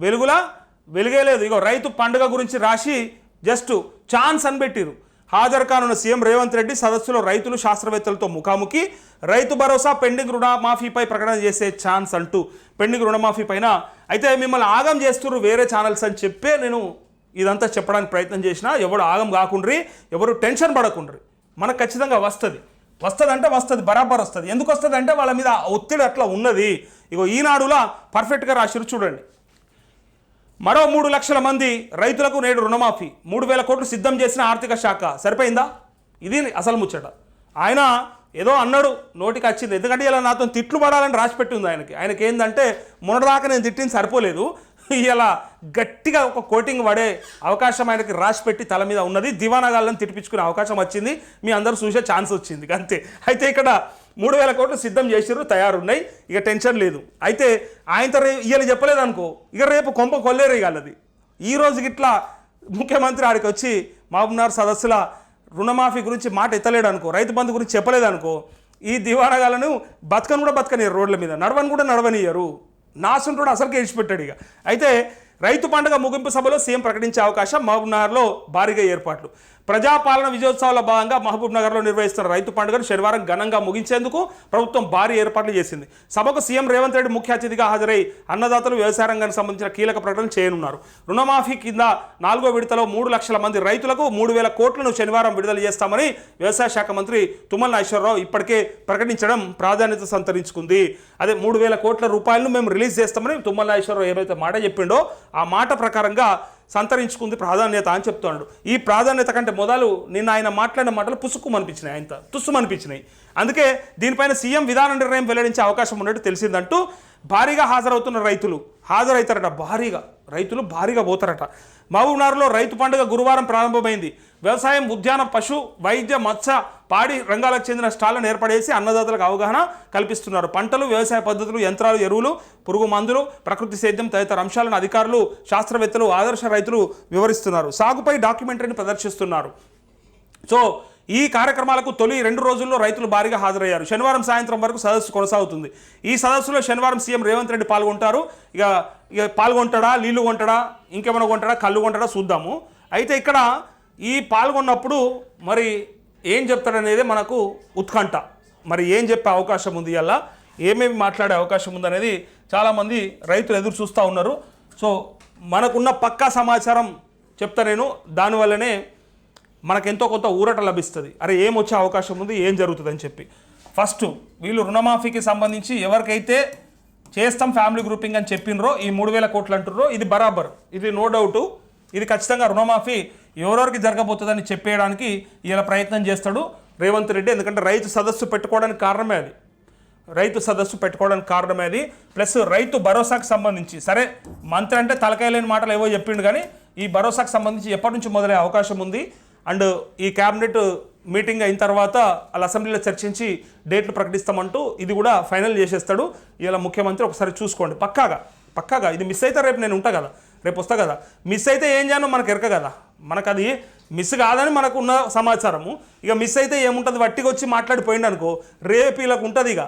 వెలుగేలేదు. ఇగో రైతు పండుగ గురించి రాసి జస్ట్ ఛాన్స్ అని పెట్టిరు. హాజరు కానున్న సీఎం రేవంత్ రెడ్డి సదస్సులో రైతులు శాస్త్రవేత్తలతో ముఖాముఖి. రైతు భరోసా పెండింగ్ రుణమాఫీపై ప్రకటన చేసే ఛాన్స్ అంటూ పెండింగ్ రుణమాఫీ పైన అయితే మిమ్మల్ని ఆగం చేస్తున్నారు వేరే ఛానల్స్ అని చెప్పే నేను ఇదంతా చెప్పడానికి ప్రయత్నం చేసినా. ఎవరు ఆగం కాకుండ్రి, ఎవరు టెన్షన్ పడకుండ్రి. మనకు ఖచ్చితంగా వస్తుంది అంటే వస్తుంది, బరాబర్ వస్తుంది. ఎందుకు వస్తుంది అంటే వాళ్ళ మీద ఒత్తిడి అట్లా ఉన్నది. ఇగో ఈనాడులా పర్ఫెక్ట్గా రాసిరు చూడండి. మరో 3 లక్షల మంది రైతులకు నేడు రుణమాఫీ, 3,000 కోట్లు సిద్ధం చేసిన ఆర్థిక శాఖ. సరిపోయిందా? ఇది అసలు ముచ్చట. ఆయన ఏదో అన్నాడు, నోటికి వచ్చింది. ఎందుకంటే ఇలా నాతో తిట్లు పడాలని రాసిపెట్టి ఉంది ఆయనకి ఏంటంటే మొన్నటిదాకా నేను తిట్టింది సరిపోలేదు, ఇలా గట్టిగా ఒక కోటింగ్ పడే అవకాశం ఆయనకి రాసిపెట్టి తల మీద ఉన్నది. దివానాగాళ్ళని తిట్టిపించుకునే అవకాశం వచ్చింది, మీ అందరూ చూసే ఛాన్స్ వచ్చింది అంతే. అయితే ఇక్కడ 3,000 కోట్లు సిద్ధం చేసిర్రు, తయారున్నాయి, ఇక టెన్షన్ లేదు. అయితే ఆయనతో ఇవాళ చెప్పలేదు అనుకో, ఇక రేపు కొంప కొల్లేరు ఇవ్వాలి. ఈ రోజుకి ఇట్లా ముఖ్యమంత్రి ఆడికి వచ్చి మహబూబ్నగర్ సదస్సుల రుణమాఫీ గురించి మాట ఎత్తలేడు అనుకో, రైతు బంధు గురించి చెప్పలేదు అనుకో, ఈ దివానాగాళ్ళను బతకను కూడా బతకనియరు, రోడ్ల మీద నడవని కూడా నడవనియ్యరు. నాసుంటుడు అసలుకి ఇడిచిపెట్టాడు. ఇక అయితే రైతు పండుగ ముగింపు సభలో సీఎం ప్రకటించే అవకాశం. మహబూబ్నగర్లో భారీగా ఏర్పాట్లు. ప్రజాపాలన విజయోత్సవాల భాగంగా మహబూబ్నగర్లో నిర్వహిస్తున్న రైతు పండుగను శనివారం ఘనంగా ముగించేందుకు ప్రభుత్వం భారీ ఏర్పాట్లు చేసింది. సభకు సీఎం రేవంత్ రెడ్డి ముఖ్య అతిథిగా హాజరై అన్నదాతలు వ్యవసాయ రంగానికి సంబంధించిన కీలక ప్రకటనలు చేయనున్నారు. రుణమాఫీ కింద 4వ విడతలో 3 లక్షల మంది రైతులకు 3,000 కోట్లను శనివారం విడుదల చేస్తామని వ్యవసాయ శాఖ మంత్రి తుమ్మల నాగేశ్వరరావు ఇప్పటికే ప్రకటించడం ప్రాధాన్యత సంతరించుకుంది. అదే 3,000 కోట్ల రూపాయలను మేము రిలీజ్ చేస్తామని తుమ్మల నాగేశ్వరరావు ఏమైతే మాట చెప్పిండో ఆ మాట ప్రకారంగా సంతరించుకుంది ప్రాధాన్యత అని చెప్తున్నాడు. ఈ ప్రాధాన్యత కంటే మొదలు నిన్న ఆయన మాట్లాడిన మాటలు పుసుక్కుమనిపించినాయి, ఆయన తుస్సుమనిపించినాయి. అందుకే దీనిపైన సీఎం విధాన నిర్ణయం వెల్లడించే అవకాశం ఉన్నట్టు తెలిసిందంటూ భారీగా హాజరవుతున్న రైతులవుతారట. రైతులు భారీగా పోతారట. మహబూబ్నగర్లో రైతు పండుగ గురువారం ప్రారంభమైంది. వ్యవసాయం, ఉద్యాన, పశు, వైద్య, మత్స్య, పాడి రంగాలకు చెందిన స్టాళ్లను ఏర్పడేసి అన్నదాతలకు అవగాహన కల్పిస్తున్నారు. పంటలు, వ్యవసాయ పద్ధతులు, యంత్రాలు, ఎరువులు, పురుగు మందులు, ప్రకృతి సేద్యం తదితర అంశాలను అధికారులు, శాస్త్రవేత్తలు, ఆదర్శ రైతులు వివరిస్తున్నారు. సాగుపై డాక్యుమెంటరీని ప్రదర్శిస్తున్నారు. సో ఈ కార్యక్రమాలకు తొలి 2 రోజుల్లో రైతులు భారీగా హాజరయ్యారు. శనివారం సాయంత్రం వరకు సదస్సు కొనసాగుతుంది. ఈ సదస్సులో శనివారం సీఎం రేవంత్ రెడ్డి పాల్గొంటారు. ఇక పాల్గొంటాడా, నీళ్లు కొంటాడా, ఇంకేమైనా కొంటాడా, కళ్ళు కొంటాడా చూద్దాము. అయితే ఇక్కడ ఈ పాల్గొన్నప్పుడు మరి ఏం చెప్తాడనేది మనకు ఉత్కంఠ. మరి ఏం చెప్పే అవకాశం ఉంది, అలా ఏమేమి మాట్లాడే అవకాశం ఉందనేది చాలామంది రైతులు ఎదురు చూస్తూ ఉన్నారు. సో మనకున్న పక్కా సమాచారం చెప్తా నేను, దానివల్లనే మనకెంతో కొంత ఊరట లభిస్తుంది. అరే ఏం వచ్చే అవకాశం ఉంది, ఏం జరుగుతుందని చెప్పి. ఫస్ట్ వీళ్ళు రుణమాఫీకి సంబంధించి ఎవరికైతే చేస్తాం ఫ్యామిలీ గ్రూపింగ్ అని చెప్పినరో, ఈ 3,000 కోట్లు అంటుర్రో, ఇది బరాబర్, ఇది నో డౌటు, ఇది ఖచ్చితంగా రుణమాఫీ ఎవరెవరికి జరగబోతుందని చెప్పేయడానికి ఇలా ప్రయత్నం చేస్తాడు రేవంత్ రెడ్డి. ఎందుకంటే రైతు సదస్సు పెట్టుకోవడానికి కారణమే అది. ప్లస్ రైతు భరోసాకు సంబంధించి సరే మంత్రి అంటే తలకాయ లేని మాటలు ఏవో చెప్పిండు, కానీ ఈ భరోసాకు సంబంధించి ఎప్పటి నుంచి మొదలయ్యే అవకాశం ఉంది. అండ్ ఈ క్యాబినెట్ మీటింగ్ అయిన తర్వాత వాళ్ళ అసెంబ్లీలో చర్చించి డేట్లు ప్రకటిస్తామంటూ ఇది కూడా ఫైనల్ చేసేస్తాడు ఇలా ముఖ్యమంత్రి. ఒకసారి చూసుకోండి పక్కాగా ఇది మిస్ అయితే రేపు నేను ఉంటా కదా, రేపు వస్తా కదా. మిస్ అయితే ఏం చేయను మనకు ఎరక కదా, మనకు అది మిస్ కాదని మనకు ఉన్న సమాచారము. ఇక మిస్ అయితే ఏముంటుంది, వట్టిగా వచ్చి మాట్లాడిపోయింది అనుకో, రేపు వీళ్ళకు ఉంటుంది ఇక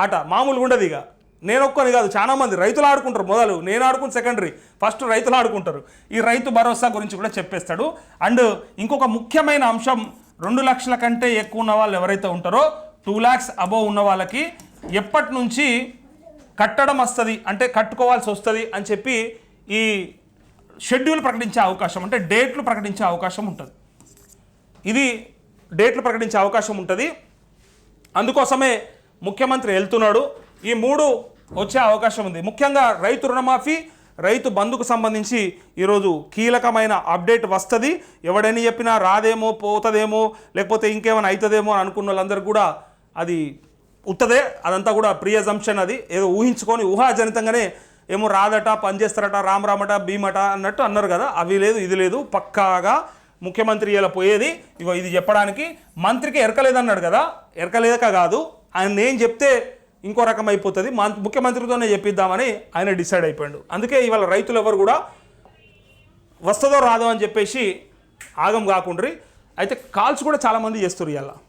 ఆట, మామూలుగా ఉండదు. ఇక నేను ఒక్కని కాదు, చాలామంది రైతులు ఆడుకుంటారు. మొదలు నేను ఆడుకుని సెకండరీ, ఫస్ట్ రైతులు ఆడుకుంటారు. ఈ రైతు భరోసా గురించి కూడా చెప్పేస్తాడు. అండ్ ఇంకొక ముఖ్యమైన అంశం, 2 లక్షల కంటే ఎక్కువ ఉన్న వాళ్ళు ఎవరైతే ఉంటారో, 2 lakhs అబోవ్ ఉన్న వాళ్ళకి ఎప్పటి నుంచి కట్టడం వస్తుంది అంటే కట్టుకోవాల్సి వస్తుంది అని చెప్పి ఈ షెడ్యూల్ ప్రకటించే అవకాశం, అంటే డేట్లు ప్రకటించే అవకాశం ఉంటుంది. ఇది డేట్లు ప్రకటించే అవకాశం ఉంటుంది. అందుకోసమే ముఖ్యమంత్రి వెళ్తున్నాడు. ఈ 3 వచ్చే అవకాశం ఉంది. ముఖ్యంగా రైతు రుణమాఫీ, రైతు బంధుకు సంబంధించి ఈరోజు కీలకమైన అప్డేట్ వస్తుంది. ఎవడని చెప్పినా రాదేమో, పోతుందేమో, లేకపోతే ఇంకేమైనా అవుతుందేమో అని అనుకున్న వాళ్ళందరూ కూడా అది ఉత్తదే, అదంతా కూడా ప్రీ అజంప్షన్. అది ఏదో ఊహించుకొని ఊహాజనితంగానే ఏమో రాదట, పనిచేస్తారట, రామరామట, భీమట అన్నట్టు అన్నారు కదా, అవి లేదు ఇది లేదు. పక్కాగా ముఖ్యమంత్రి ఇలా పోయేది ఇగో ఇది చెప్పడానికి. మంత్రికి ఎరకలేదన్నాడు కదా, ఎరకలేక కాదు, ఆయన నేను చెప్తే ఇంకో రకం అయిపోతుంది, ముఖ్యమంత్రితోనే చెప్పిద్దామని ఆయన డిసైడ్ అయిపోయాడు. అందుకే ఇవాళ రైతులు ఎవరు కూడా వస్తుందో రాదో అని చెప్పేసి ఆగం కాకుండ్రి. అయితే కాల్స్ కూడా చాలామంది చేస్తారు ఇవాళ.